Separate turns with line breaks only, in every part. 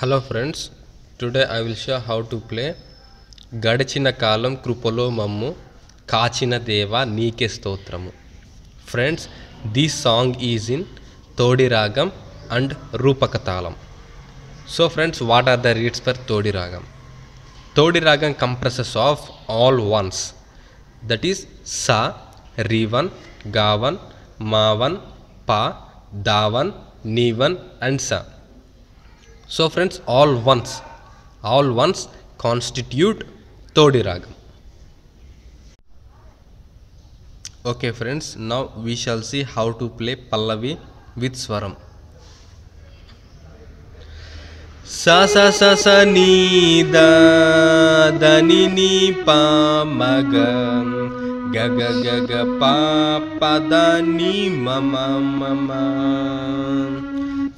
Hello friends, today I will show how to play గడిచిన కాలం కృపలో మమ్ము కాచిన దేవా నీకే స్తోత్రము. Friends, this song is in Todi Ragam and Rupaka Talam. So friends, what are the reeds for Todi Ragam? Todi Ragam comprises of all ones, that is Sa, Rivan, Gavan, Mavan, Pa, Davan, Nivan and Sa. So friends, all ones constitute Todi Ragam. Okay friends, now we shall see how to play Pallavi with Swaram. Sa sa sa sa ni da da ni ni pa ma ga ga ga ga ga pa pa da ni ma ma ma ma.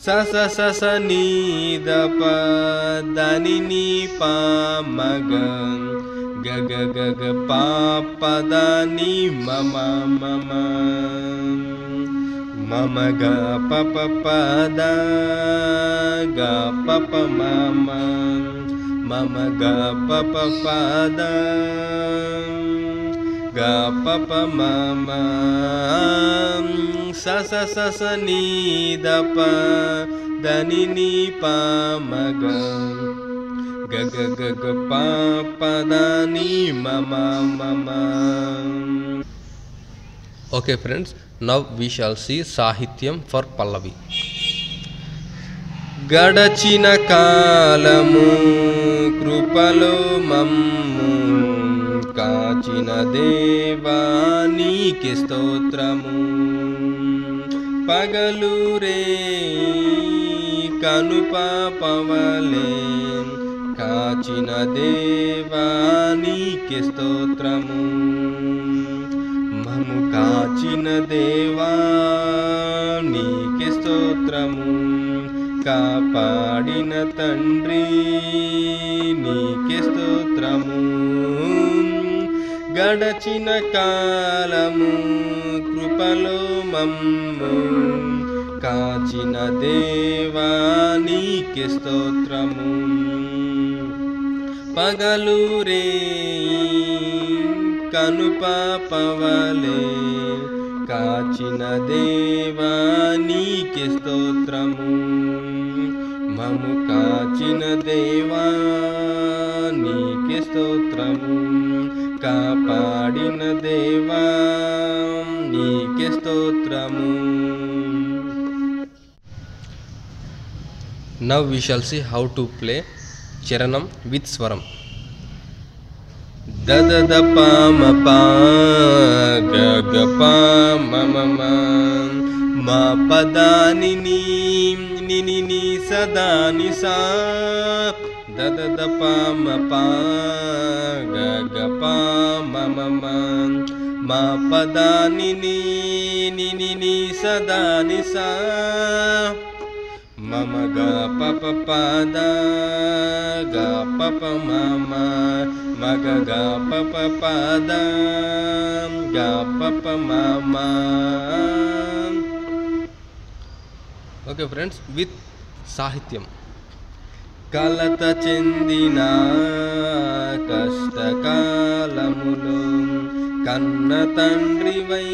Sa sa sa sa ni da pa da ni ni pa ma ga ga ga ga ga pa pa da ni ma ma ma ma. Mama ga pa pa pa da ga pa pa mama. Mama ga pa pa pa da ga pa pa mama. Sa sa sa sa ni da pa da ni ni pa ma ga ga ga ga ga pa pa da ni ma ma ma ma. Okay friends, now we shall see Sahityam for Pallavi. గడచిన కాలము కృపలో మమ్ము కాచిన దేవా నీకే స్తోత్రము. పగలు రే కనుపాపవలే కాచిన దేవా నీకే స్తోత్రము. మము కాచిన దేవా నీకే స్తోత్రము. కాపాడిన తండ్రి నీకే స్తోత్రము. గడచిన కాలము కృపలో మమ్ము కాచిన దేవా నీకే స్తోత్రము. పగలు రే కనుపాపవలే కాచిన దేవా నీకే స్తోత్రము. మము కాచిన దేవా నీకే స్తోత్రము. కాపాడిన దేవా నీకే స్తోత్రము. Now we shall see how to play Charanam with Swaram. Da da da pa ma pa ga ga pa ma ma ma. Ma pa da ni ni ni ni ni sa da ni sa. Da da da pa ma pa ga ga pa ma ma ma. Ma pa da ni ni ni ni ni sa da ni sa. Mama ga pa pa pa da ga pa pa mama. Maga ga pa pa pa da ga pa pa mama. Okay friends, with Sahityam. కలత చెందిన కష్టకాలములో కన్న తండ్రివై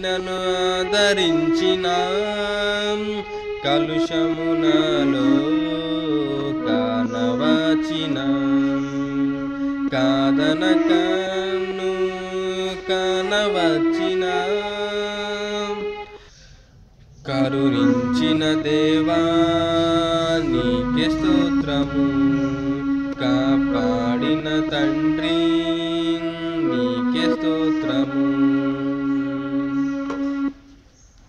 నన్ను ఆదరించిన కలుషమునలో కానవచిన కాదనకను కానవచిన కరుణించిన దేవా నీకే స్తోత్రము. కాపాడిన తండ్రి నీకే స్తోత్రము.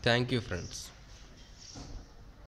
Thank you friends.